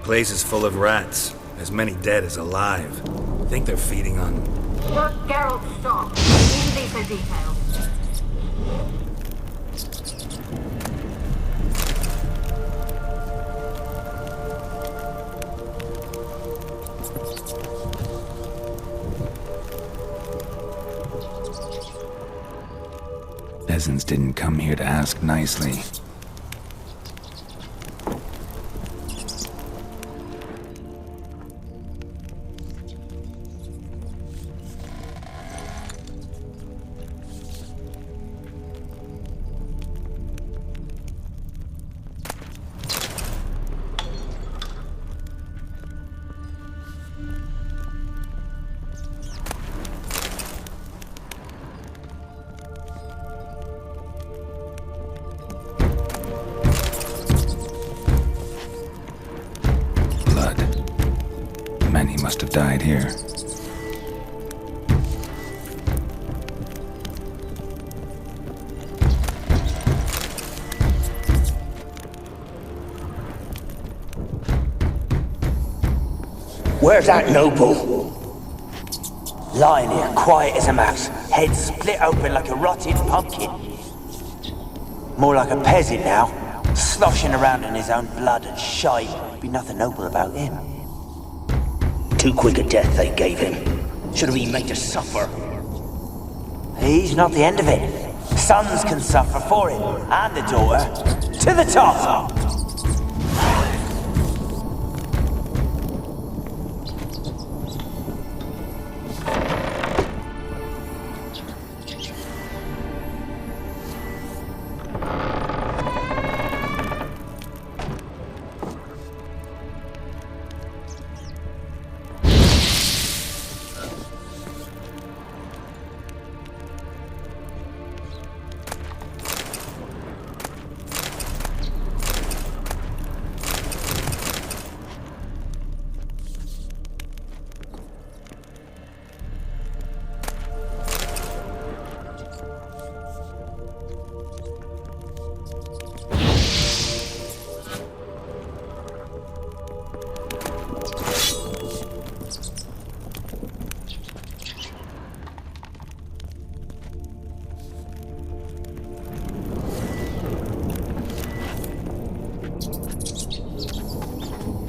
Place is full of rats. As many dead as alive. Think they're feeding on... Look, Geralt, stop. Leave these for details. Peasants didn't come here to ask nicely. Many must have died here. Where's that noble? Lying here, quiet as a mouse, head split open like a rotted pumpkin. More like a peasant now, sloshing around in his own blood and shite. Be nothing noble about him. Too quick a death they gave him. Should have been made to suffer. He's not the end of it. Sons can suffer for him, and the daughter. To the top!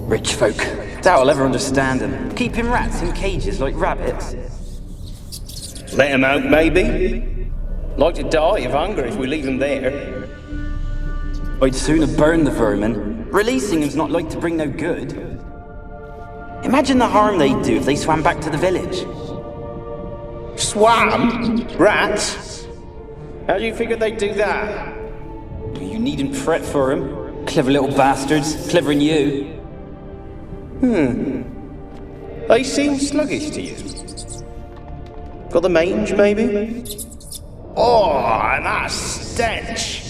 Rich folk. Doubt I'll ever understand them. Keeping rats in cages like rabbits. Let them out, maybe? Like to die of hunger if we leave them there. I'd sooner burn the vermin. Releasing them's not like to bring no good. Imagine the harm they'd do if they swam back to the village. Swam? Rats? How do you figure they'd do that? You needn't fret for them. Clever little bastards. Clever than you. They seem sluggish to you. Got the mange, maybe? Oh, and that stench!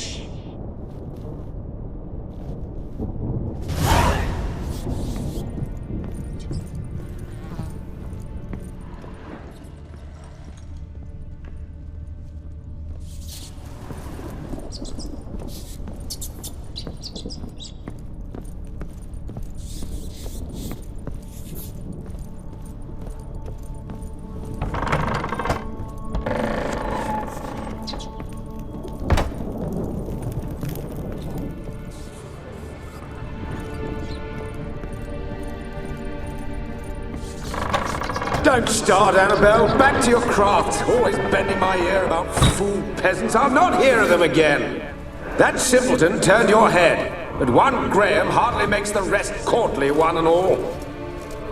Don't start, Annabelle. Back to your craft. Always bending my ear about fool peasants. I'll not hear of them again. That simpleton turned your head, but one Graham hardly makes the rest courtly, one and all.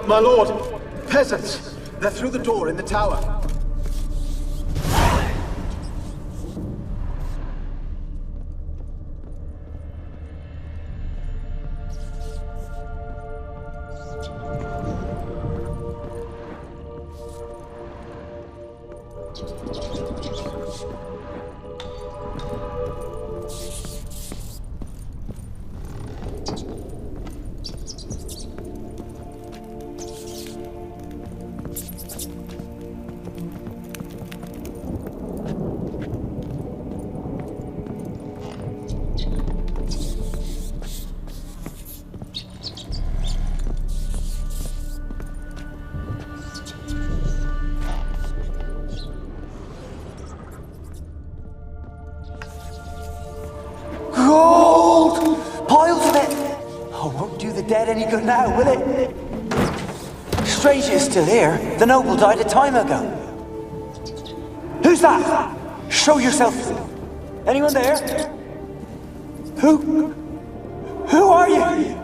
My lord, peasants. They're through the door in the tower. dead any good now, will it? Strange you're still here. The noble died a time ago. Who's that? Show yourself. Anyone there? Who are you?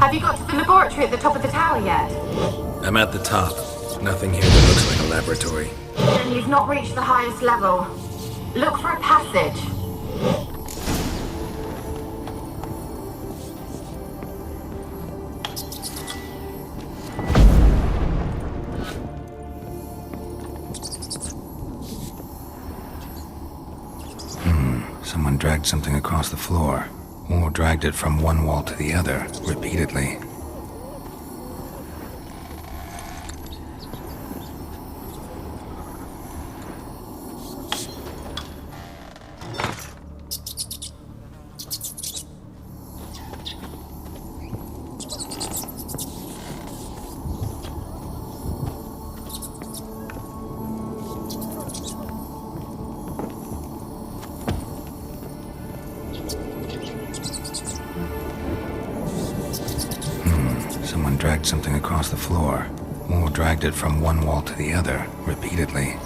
Have you got to the laboratory at the top of the tower yet? I'm at the top. Nothing here that looks like a laboratory. Then you've not reached the highest level. Look for a passage. Someone dragged something across the floor. Or dragged it from one wall to the other, repeatedly. Dragged something across the floor, or dragged it from one wall to the other, repeatedly.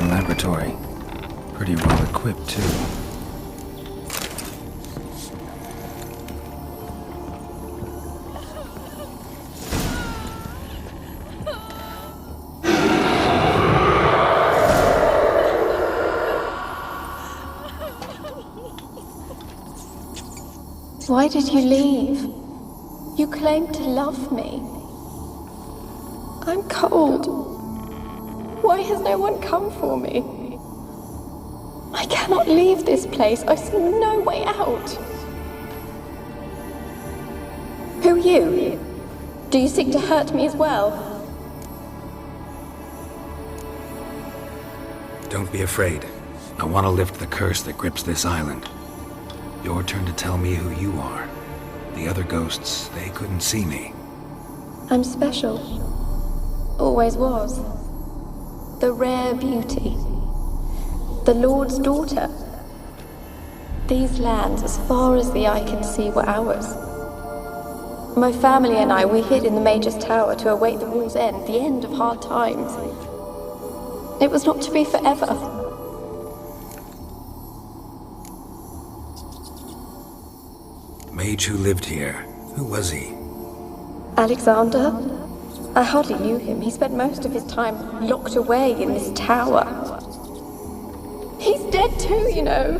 Laboratory. Pretty well equipped, too. Why did you leave? You claimed to love me. I'm cold. Why has no one come for me? I cannot leave this place. I see no way out. you? Do you seek to hurt me as well? Don't be afraid. I want to lift the curse that grips this island. Your turn to tell me who you are. The other ghosts, they couldn't see me. I'm special. Always was. The rare beauty. The Lord's daughter. These lands, as far as the eye can see, were ours. My family and I, we hid in the Major's Tower to await the war's end, the end of hard times. It was not to be forever. Mage who lived here. Who was he? Alexander? I hardly knew him. He spent most of his time locked away in this tower. He's dead too, you know.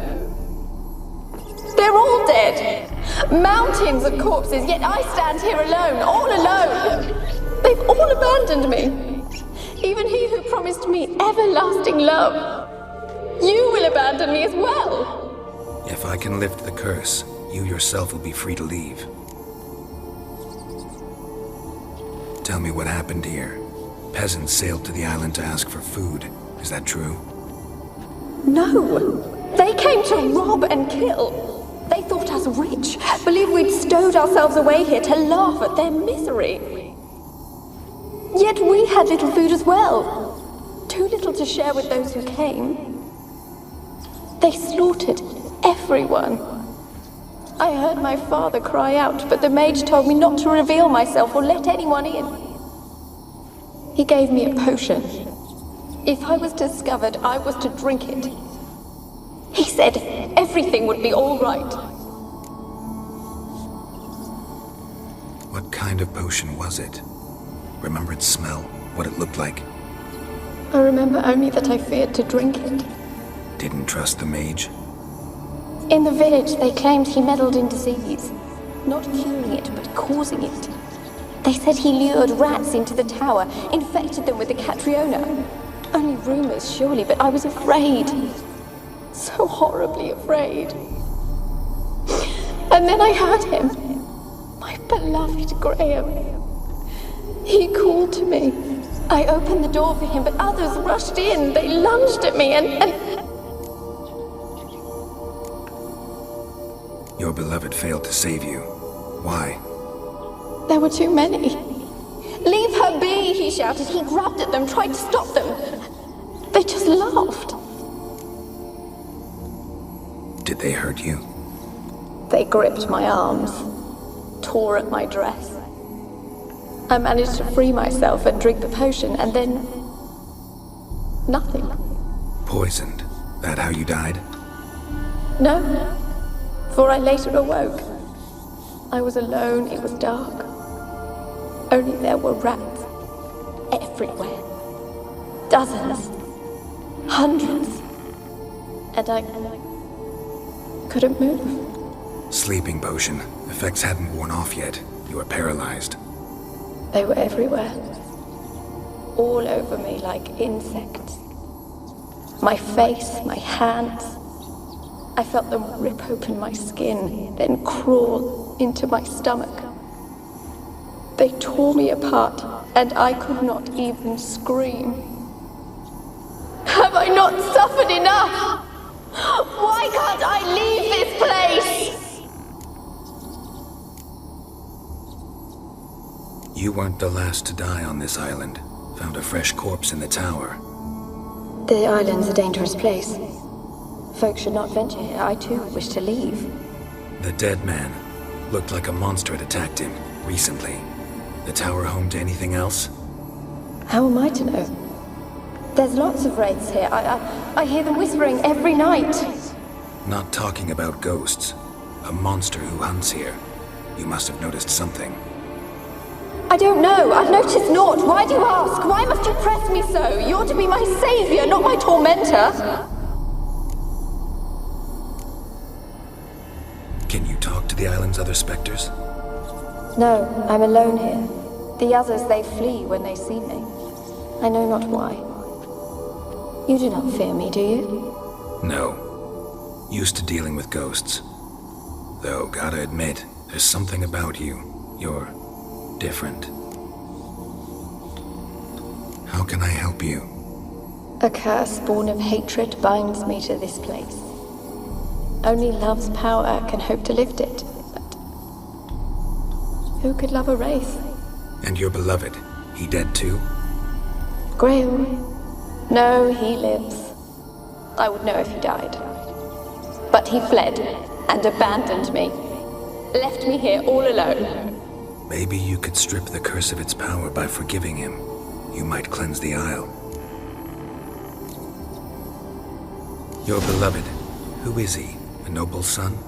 They're all dead. Mountains of corpses, yet I stand here alone, all alone. They've all abandoned me. Even he who promised me everlasting love. You will abandon me as well. If I can lift the curse, you yourself will be free to leave. Tell me what happened here. Peasants sailed to the island to ask for food. Is that true? No. They came to rob and kill. They thought us rich, believed we'd stowed ourselves away here to laugh at their misery. Yet we had little food as well. Too little to share with those who came. They slaughtered everyone. I heard my father cry out, but the mage told me not to reveal myself or let anyone in. He gave me a potion. If I was discovered, I was to drink it. He said everything would be all right. What kind of potion was it? Remember its smell? What it looked like? I remember only that I feared to drink it. Didn't trust the mage? In the village, they claimed he meddled in disease. Not curing it, but causing it. They said he lured rats into the tower, infected them with the Catriona. Only rumors, surely, but I was afraid. So horribly afraid. And then I heard him. My beloved Graham. He called to me. I opened the door for him, but others rushed in. They lunged at me and... Your beloved failed to save you. Why? There were too many. Leave her be, he shouted. He grabbed at them, tried to stop them. They just laughed. Did they hurt you? They gripped my arms, tore at my dress. I managed to free myself and drink the potion, and then... nothing. Poisoned? That how you died? No, for I later awoke. I was alone, it was dark. Only there were rats everywhere. Dozens. Hundreds. And I couldn't move. Sleeping potion. Effects hadn't worn off yet. You were paralyzed. They were everywhere. All over me like insects. My face, my hands. I felt them rip open my skin, then crawl into my stomach. They tore me apart, and I could not even scream. Have I not suffered enough? Why can't I leave this place? You weren't the last to die on this island. Found a fresh corpse in the tower. The island's a dangerous place. Folks should not venture here. I too wish to leave. The dead man. Looked like a monster had attacked him, recently. The tower home to anything else? How am I to know? There's lots of wraiths here. I hear them whispering every night. Not talking about ghosts. A monster who hunts here. You must have noticed something. I don't know. I've noticed naught. Why do you ask? Why must you press me so? You're to be my savior, not my tormentor. Can you talk to the island's other specters? No, I'm alone here. The others, they flee when they see me. I know not why. You do not fear me, do you? No. Used to dealing with ghosts. Though, gotta admit, there's something about you. You're different. How can I help you? A curse born of hatred binds me to this place. Only love's power can hope to lift it. But who could love a wraith? And your beloved, he dead too? Graham? No, he lives. I would know if he died. But he fled and abandoned me. Left me here all alone. Maybe you could strip the curse of its power by forgiving him. You might cleanse the Isle. Your beloved, who is he? A noble son?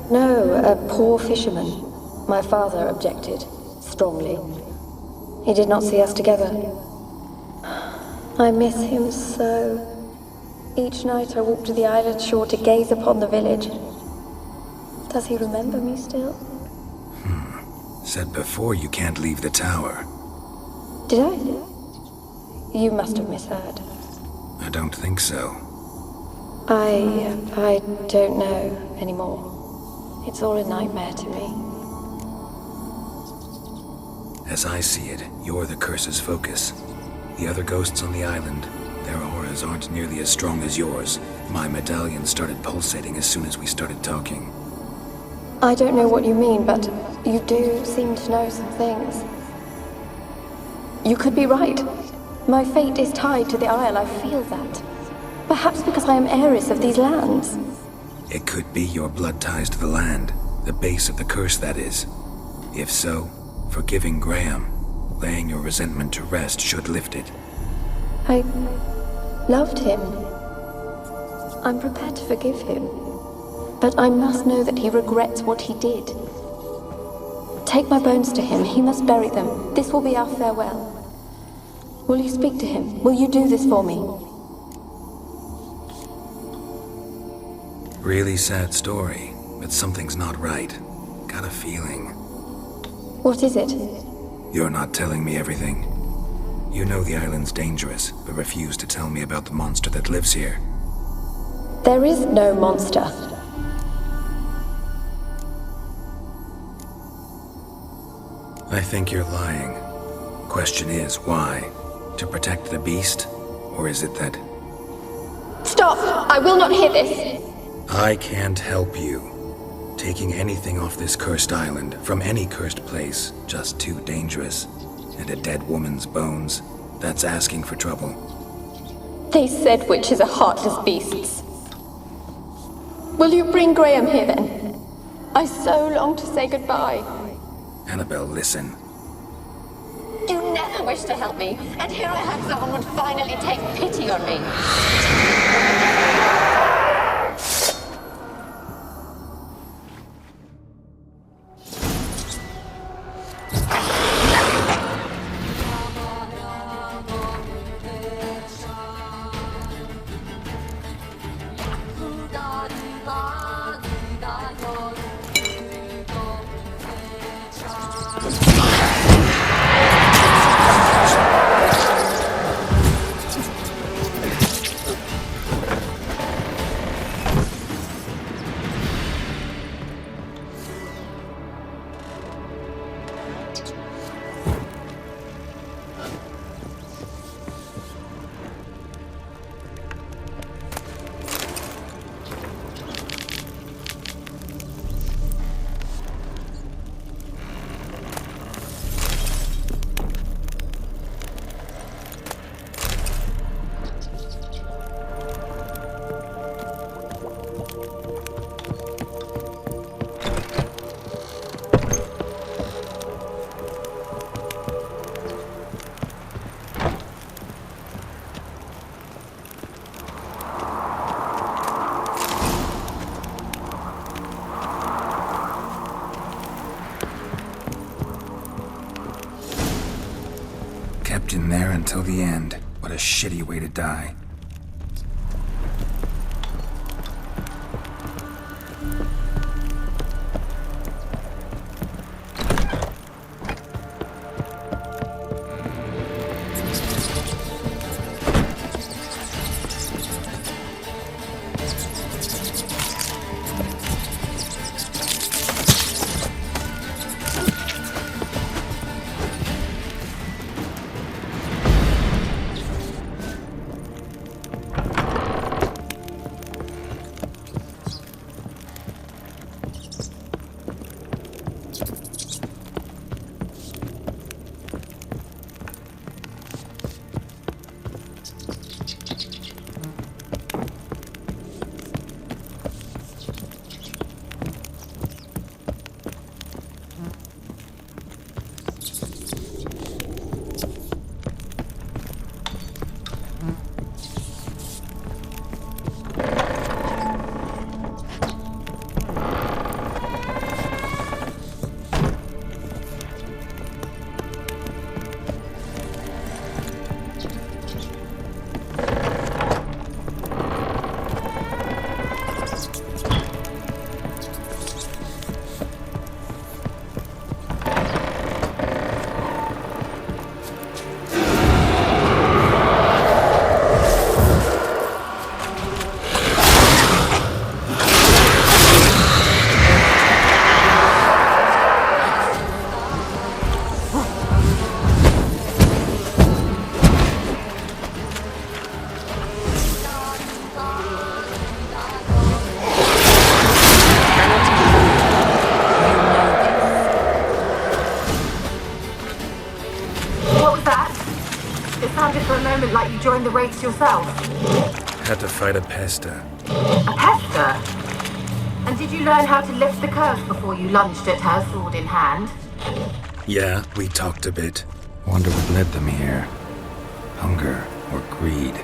No, a poor fisherman. My father objected, strongly. He did not see us together. I miss him so. Each night I walk to the island shore to gaze upon the village. Does he remember me still? Said before you can't leave the tower. Did I? You must have misheard. I don't think so. I don't know anymore. It's all a nightmare to me. As I see it, you're the curse's focus. The other ghosts on the island, their auras aren't nearly as strong as yours. My medallion started pulsating as soon as we started talking. I don't know what you mean, but you do seem to know some things. You could be right. My fate is tied to the Isle, I feel that. Perhaps because I am heiress of these lands. It could be your blood ties to the land, the base of the curse, that is. If so, forgiving Graham, laying your resentment to rest should lift it. I loved him. I'm prepared to forgive him. But I must know that he regrets what he did. Take my bones to him. He must bury them. This will be our farewell. Will you speak to him? Will you do this for me? Really sad story, but something's not right. Got a feeling. What is it? You're not telling me everything. You know the island's dangerous, but refuse to tell me about the monster that lives here. There is no monster. I think you're lying. Question is, why? To protect the beast? Or is it that... Stop! I will not hear this! I can't help you. Taking anything off this cursed island, from any cursed place, just too dangerous. And a dead woman's bones, that's asking for trouble. They said witches are heartless beasts. Will you bring Graham here then? I so long to say goodbye. Annabelle, listen. You never wished to help me, and here I have someone would finally take pity on me. Kept in there until the end. What a shitty way to die. moment like you joined the race yourself? Had to fight a pester. A pester? And did you learn how to lift the curse before you lunged at her, sword in hand? Yeah, we talked a bit. Wonder what led them here. Hunger or greed?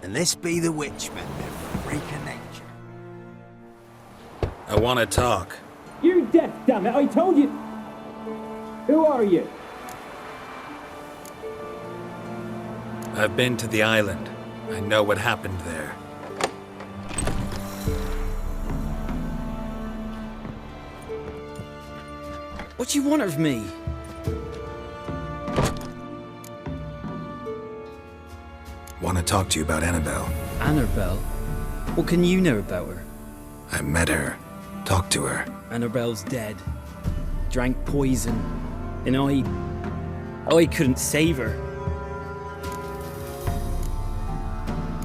And this be the witchman, the freak of nature. I want to talk. You're deaf, damn it! I told you. Who are you? I've been to the island. I know what happened there. What do you want of me? Want to talk to you about Annabelle. Annabelle? What can you know about her? I met her. Talked to her. Annabelle's dead. Drank poison. And I couldn't save her.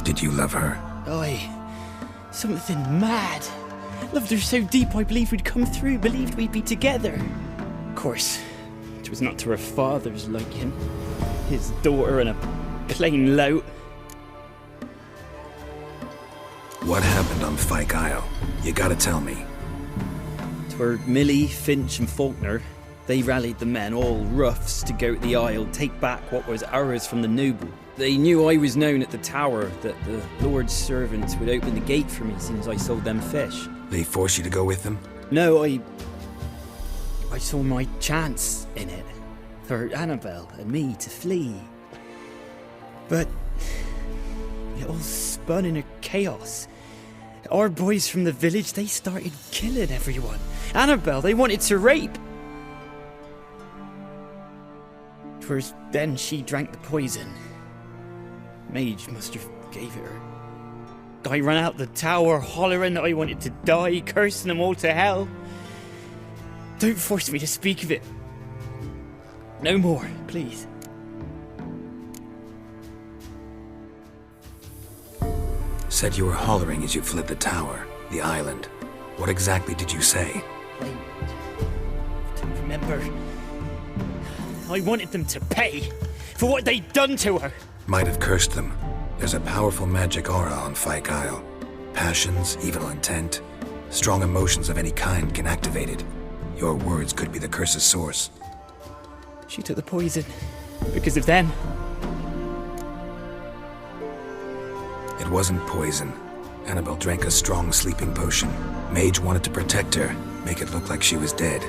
Did you love her? Something mad. Loved her so deep I believed we'd come through, believed we'd be together. Of course, it was not to her father's liking. His daughter and a plain lout. What happened on Fyke Isle? You gotta tell me. 'Twere Millie, Finch and Faulkner. They rallied the men, all roughs, to go to the Isle, take back what was ours from the noble. They knew I was known at the tower, that the Lord's servants would open the gate for me since I sold them fish. They force you to go with them? No, I saw my chance in it. For Annabelle and me to flee. But it all spun in a chaos. Our boys from the village, they started killing everyone. Annabelle, they wanted to rape. First, then she drank the poison. Mage must have gave it her. I ran out the tower hollering that I wanted to die, cursing them all to hell. Don't force me to speak of it. No more, please. Said you were hollering as you fled the tower, the island. What exactly did you say? I don't remember. I wanted them to pay for what they'd done to her. Might have cursed them. There's a powerful magic aura on Fyke Isle. Passions, evil intent, strong emotions of any kind can activate it. Your words could be the curse's source. She took the poison because of them. It wasn't poison. Annabelle drank a strong sleeping potion. Mage wanted to protect her, make it look like she was dead.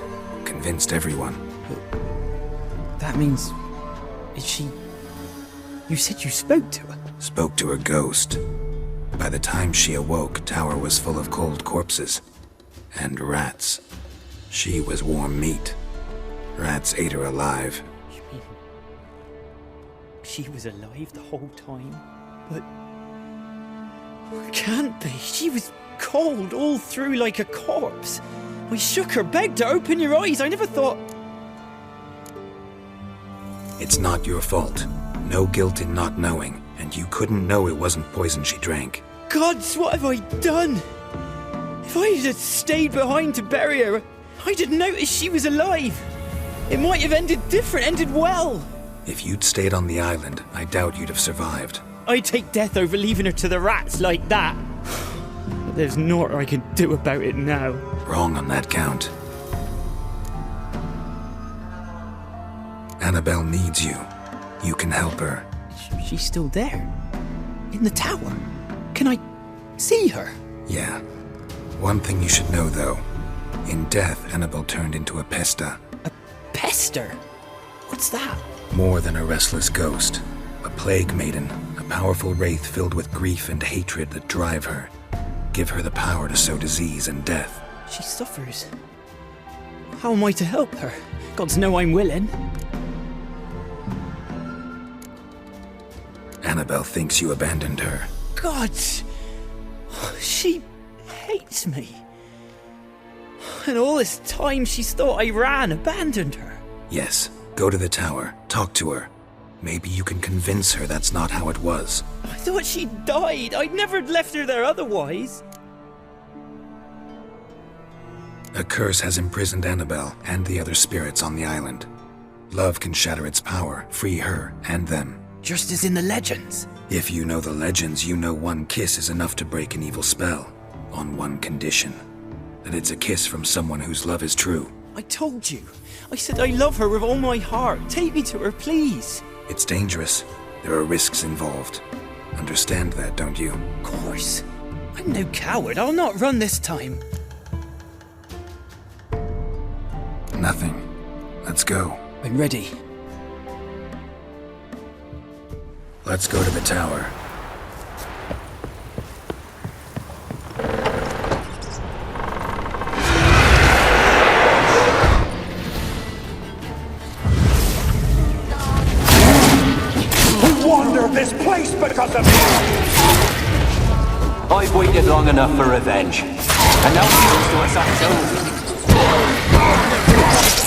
Convinced everyone. But that means... Is she... You said you spoke to her? Spoke to her ghost. By the time she awoke, Tower was full of cold corpses. And rats. She was warm meat. Rats ate her alive. You mean... She was alive the whole time? But... Can't be. She was cold all through like a corpse. I shook her, begged her, open your eyes. I never thought... It's not your fault. No guilt in not knowing, and you couldn't know it wasn't poison she drank. Gods, what have I done? If I had stayed behind to bury her, I'd have noticed she was alive. It might have ended different, ended well. If you'd stayed on the island, I doubt you'd have survived. I'd take death over leaving her to the rats like that. But there's naught I can do about it now. Wrong on that count. Annabelle needs you. You can help her. She's still there? In the tower? Can I see her? Yeah. One thing you should know, though. In death, Annabelle turned into a pesta. A pester? What's that? More than a restless ghost. A plague maiden. A powerful wraith filled with grief and hatred that drive her. Give her the power to sow disease and death. She suffers. How am I to help her? Gods know I'm willing. Annabelle thinks you abandoned her. Gods! She hates me. And all this time she's thought I abandoned her. Yes, go to the tower, talk to her. Maybe you can convince her that's not how it was. I thought she died. I'd never left her there otherwise. A curse has imprisoned Annabelle and the other spirits on the island. Love can shatter its power, free her and them. Just as in the legends. If you know the legends, you know one kiss is enough to break an evil spell. On one condition. That it's a kiss from someone whose love is true. I told you. I said I love her with all my heart. Take me to her, please. It's dangerous. There are risks involved. Understand that, don't you? Of course. I'm no coward. I'll not run this time. Nothing. Let's go. I'm ready. Let's go to the tower. We wander this place because of you! I've waited long enough for revenge. And now he comes to us on his own.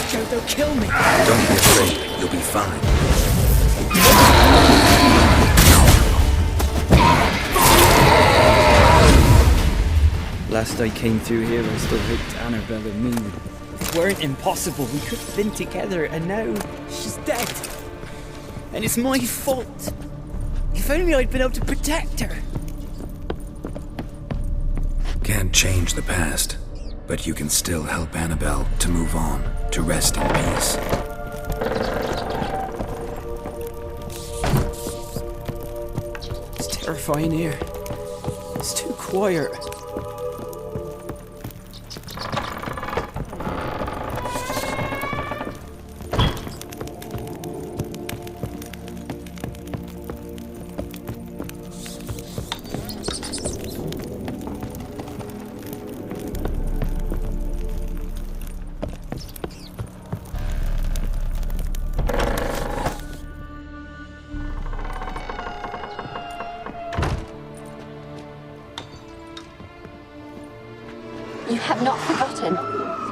Joe, they'll kill me. Don't be afraid. You'll be fine. Last I came through here, I still hoped Annabelle and me weren't impossible. We could have been together, and now she's dead. And it's my fault. If only I'd been able to protect her. Can't change the past, but you can still help Annabelle to move on, to rest in peace. It's terrifying here. It's too quiet.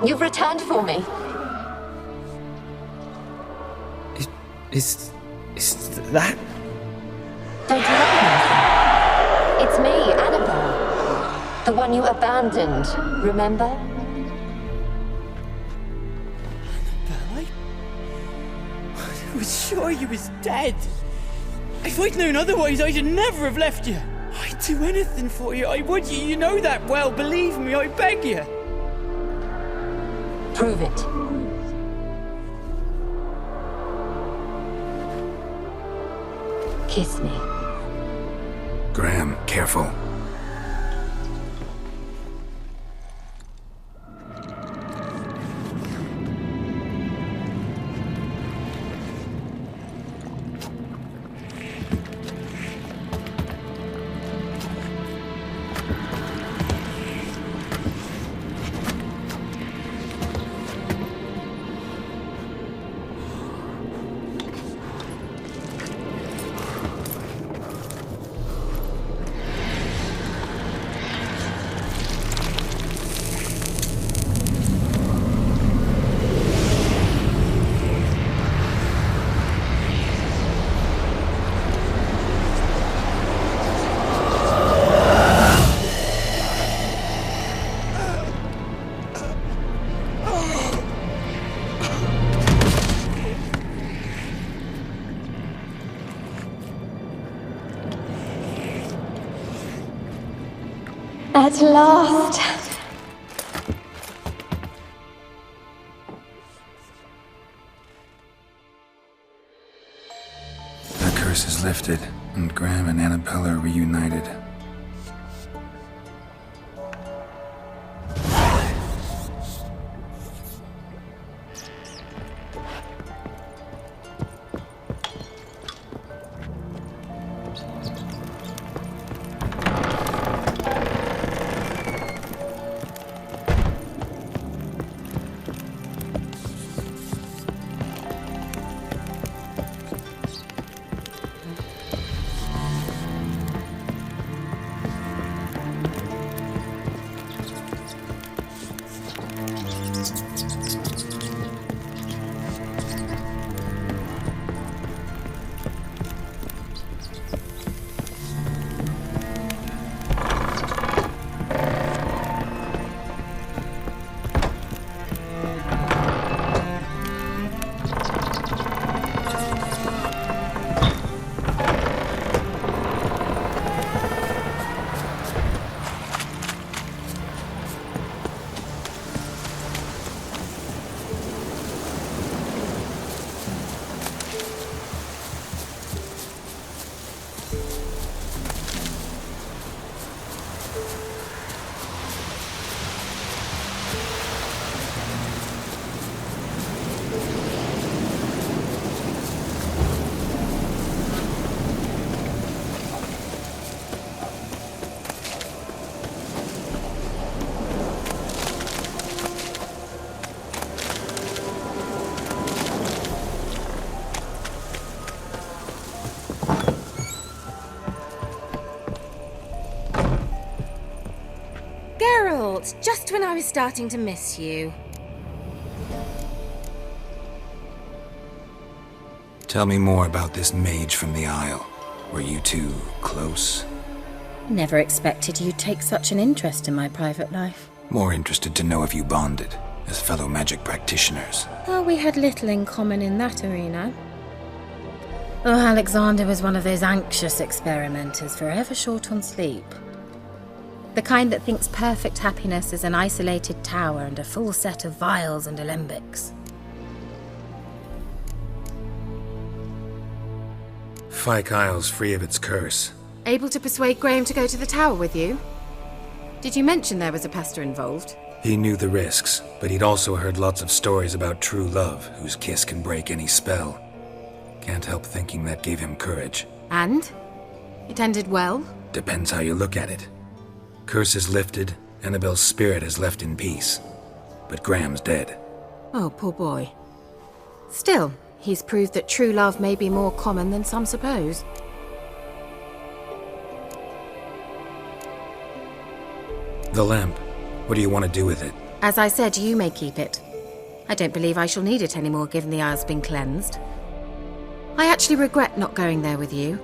You've returned for me. Is that? Don't you recognize me? It's me, Annabelle. The one you abandoned, remember? I was sure you was dead. If I'd known otherwise, I'd never have left you. I'd do anything for you, I would. You know that well, believe me, I beg you. Prove it. Kiss me. Graham, careful. At last. The curse is lifted, and Graham and Annabelle are reunited. Just when I was starting to miss you. Tell me more about this mage from the Isle. Were you two close? Never expected you'd take such an interest in my private life. More interested to know if you bonded, as fellow magic practitioners. Oh, we had little in common in that arena. Oh, Alexander was one of those anxious experimenters, forever short on sleep. The kind that thinks perfect happiness is an isolated tower and a full set of vials and alembics. Fyke Isle's free of its curse. Able to persuade Graham to go to the tower with you? Did you mention there was a pester involved? He knew the risks, but he'd also heard lots of stories about true love, whose kiss can break any spell. Can't help thinking that gave him courage. And? It ended well? Depends how you look at it. Curse is lifted, Annabelle's spirit is left in peace. But Graham's dead. Oh, poor boy. Still, he's proved that true love may be more common than some suppose. The lamp. What do you want to do with it? As I said, you may keep it. I don't believe I shall need it anymore, given the Isle's been cleansed. I actually regret not going there with you.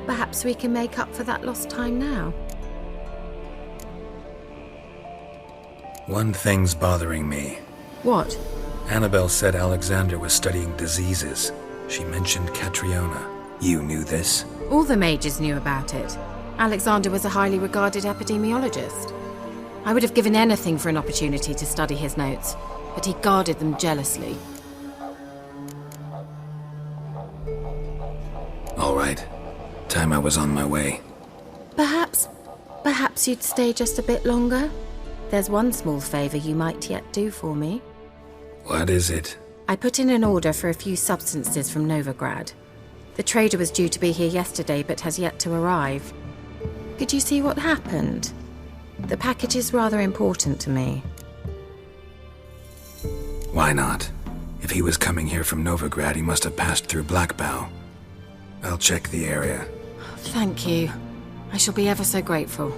Perhaps we can make up for that lost time now. One thing's bothering me. What? Annabelle said Alexander was studying diseases. She mentioned Catriona. You knew this? All the mages knew about it. Alexander was a highly regarded epidemiologist. I would have given anything for an opportunity to study his notes, but he guarded them jealously. All right. Time I was on my way. Perhaps you'd stay just a bit longer? There's one small favor you might yet do for me. What is it? I put in an order for a few substances from Novigrad. The trader was due to be here yesterday, but has yet to arrive. Could you see what happened? The package is rather important to me. Why not? If he was coming here from Novigrad, he must have passed through Blackbow. I'll check the area. Thank you. I shall be ever so grateful.